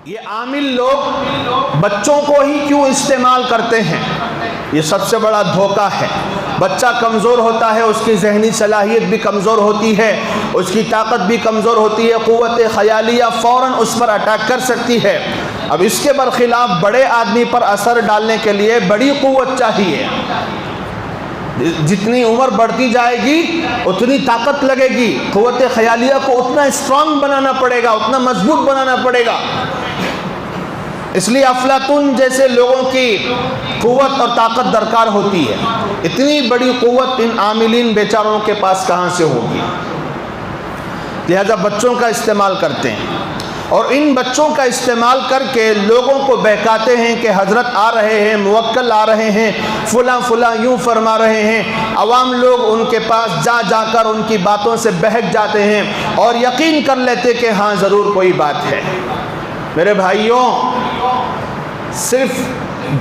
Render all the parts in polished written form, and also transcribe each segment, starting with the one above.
یہ عامل لوگ بچوں کو ہی کیوں استعمال کرتے ہیں؟ یہ سب سے بڑا دھوکہ ہے۔ بچہ کمزور ہوتا ہے، اس کی ذہنی صلاحیت بھی کمزور ہوتی ہے، اس کی طاقت بھی کمزور ہوتی ہے، قوت خیالیہ فوراً اس پر اٹیک کر سکتی ہے۔ اب اس کے برخلاف بڑے آدمی پر اثر ڈالنے کے لیے بڑی قوت چاہیے۔ جتنی عمر بڑھتی جائے گی اتنی طاقت لگے گی، قوت خیالیہ کو اتنا اسٹرانگ بنانا پڑے گا، اتنا مضبوط بنانا پڑے گا۔ اس لیے افلاطون جیسے لوگوں کی قوت اور طاقت درکار ہوتی ہے۔ اتنی بڑی قوت ان عاملین بیچاروں کے پاس کہاں سے ہوگی؟ لہذا بچوں کا استعمال کرتے ہیں، اور ان بچوں کا استعمال کر کے لوگوں کو بہکاتے ہیں کہ حضرت آ رہے ہیں، موکل آ رہے ہیں، فلاں فلاں یوں فرما رہے ہیں۔ عوام لوگ ان کے پاس جا جا کر ان کی باتوں سے بہک جاتے ہیں اور یقین کر لیتے کہ ہاں ضرور کوئی بات ہے۔ میرے بھائیوں، صرف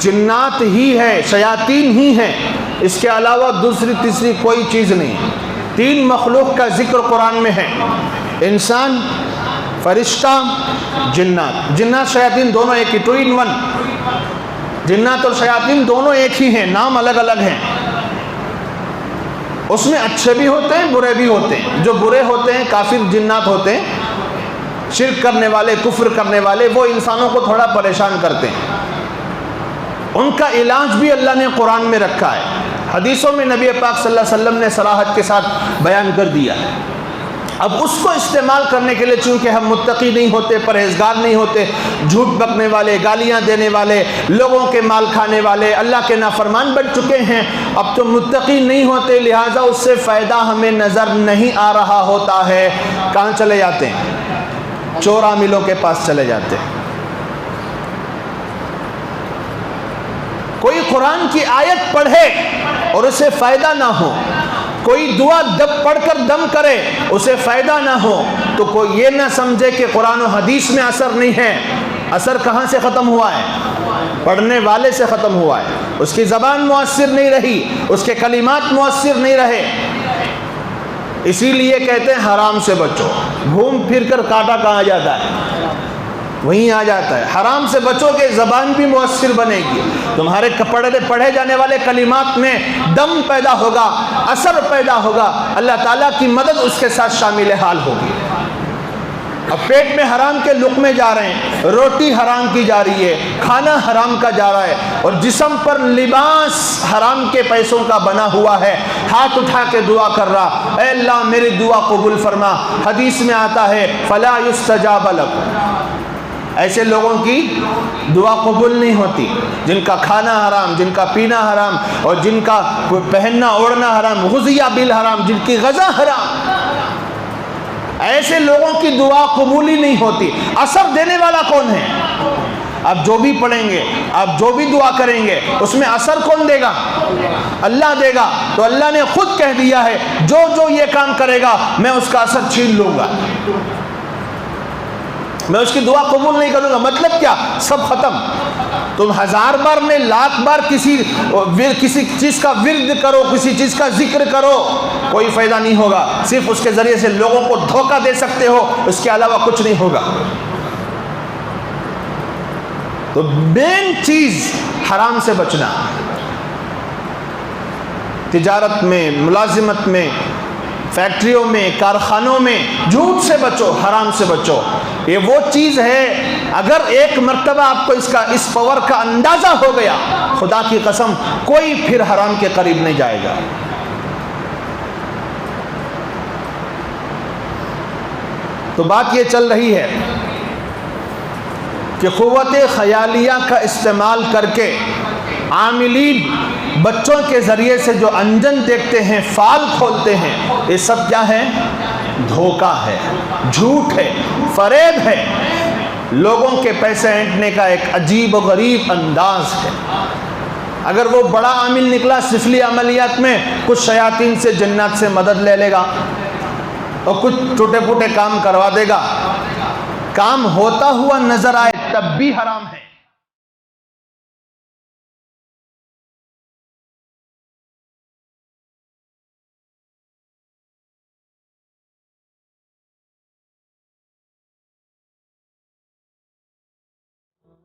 جنات ہی ہے، شیاطین ہی ہیں، اس کے علاوہ دوسری تیسری کوئی چیز نہیں۔ تین مخلوق کا ذکر قرآن میں ہے: انسان، فرشتہ، جنات۔ جنات شیاطین دونوں ایک ہی، 2 in 1۔ جنات اور شیاطین دونوں ایک ہی ہیں، نام الگ الگ ہیں۔ اس میں اچھے بھی ہوتے ہیں، برے بھی ہوتے ہیں۔ جو برے ہوتے ہیں کافر جنات ہوتے ہیں، شرک کرنے والے، کفر کرنے والے، وہ انسانوں کو تھوڑا پریشان کرتے ہیں۔ ان کا علاج بھی اللہ نے قرآن میں رکھا ہے، حدیثوں میں نبی پاک صلی اللہ علیہ وسلم نے صراحت کے ساتھ بیان کر دیا ہے۔ اب اس کو استعمال کرنے کے لیے چونکہ ہم متقی نہیں ہوتے، پرہیزگار نہیں ہوتے، جھوٹ بکنے والے، گالیاں دینے والے، لوگوں کے مال کھانے والے، اللہ کے نافرمان بن چکے ہیں، اب تو متقی نہیں ہوتے، لہٰذا اس سے فائدہ ہمیں نظر نہیں آ رہا ہوتا ہے۔ کہاں چلے جاتے ہیں؟ چور عاملوں کے پاس چلے جاتے ہیں۔ کوئی قرآن کی آیت پڑھے اور اسے فائدہ نہ ہو، کوئی دعا پڑھ کر دم کرے اسے فائدہ نہ ہو، تو کوئی یہ نہ سمجھے کہ قرآن و حدیث میں اثر نہیں ہے۔ اثر کہاں سے ختم ہوا ہے؟ پڑھنے والے سے ختم ہوا ہے۔ اس کی زبان مؤثر نہیں رہی، اس کے کلمات مؤثر نہیں رہے۔ اسی لیے کہتے ہیں حرام سے بچو۔ گھوم پھر کر کانٹا کہاں جاتا ہے؟ وہیں آ جاتا ہے۔ حرام سے بچو کہ زبان بھی مؤثر بنے گی، تمہارے پڑھے جانے والے کلمات میں دم پیدا ہوگا، اثر پیدا ہوگا، اللہ تعالیٰ کی مدد اس کے ساتھ شامل حال ہوگی۔ اب پیٹ میں حرام کے لقمے جا رہے ہیں، روٹی حرام کی جا رہی ہے، کھانا حرام کا جا رہا ہے، اور جسم پر لباس حرام کے پیسوں کا بنا ہوا ہے، ہاتھ اٹھا کے دعا کر رہا، اے اللہ میری دعا قبول فرما۔ حدیث میں آتا ہے فلا یستجاب لک، ایسے لوگوں کی دعا قبول نہیں ہوتی، جن کا کھانا حرام، جن کا پینا حرام، اور جن کا پہننا اوڑھنا حرام، غذیہ بالحرام، جن کی غذا حرام، ایسے لوگوں کی دعا قبول ہی نہیں ہوتی۔ اثر دینے والا کون ہے؟ آپ جو بھی پڑھیں گے، آپ جو بھی دعا کریں گے، اس میں اثر کون دے گا؟ اللہ دے گا۔ تو اللہ نے خود کہہ دیا ہے جو جو یہ کام کرے گا میں اس کا اثر چھین لوں گا، میں اس کی دعا قبول نہیں کروں گا۔ مطلب کیا؟ سب ختم۔ تم 1000 بار میں 1,00,000 بار کسی چیز کا ورد کرو، کسی چیز کا ذکر کرو، کوئی فائدہ نہیں ہوگا۔ صرف اس کے ذریعے سے لوگوں کو دھوکہ دے سکتے ہو، اس کے علاوہ کچھ نہیں ہوگا۔ تو مین چیز حرام سے بچنا۔ تجارت میں، ملازمت میں، فیکٹریوں میں، کارخانوں میں جھوٹ سے بچو، حرام سے بچو۔ یہ وہ چیز ہے، اگر ایک مرتبہ آپ کو اس پاور کا اندازہ ہو گیا، خدا کی قسم کوئی پھر حرام کے قریب نہیں جائے گا۔ تو بات یہ چل رہی ہے کہ قوت خیالیہ کا استعمال کر کے عاملین بچوں کے ذریعے سے جو انجن دیکھتے ہیں، فال کھولتے ہیں، یہ سب کیا ہے؟ دھوکہ ہے، جھوٹ ہے، فریب ہے، لوگوں کے پیسے اینٹنے کا ایک عجیب و غریب انداز ہے۔ اگر وہ بڑا عامل نکلا سفلی عملیات میں، کچھ شیاطین سے، جنات سے مدد لے لے گا اور کچھ ٹوٹے پھوٹے کام کروا دے گا، کام ہوتا ہوا نظر آئے تب بھی حرام ہے۔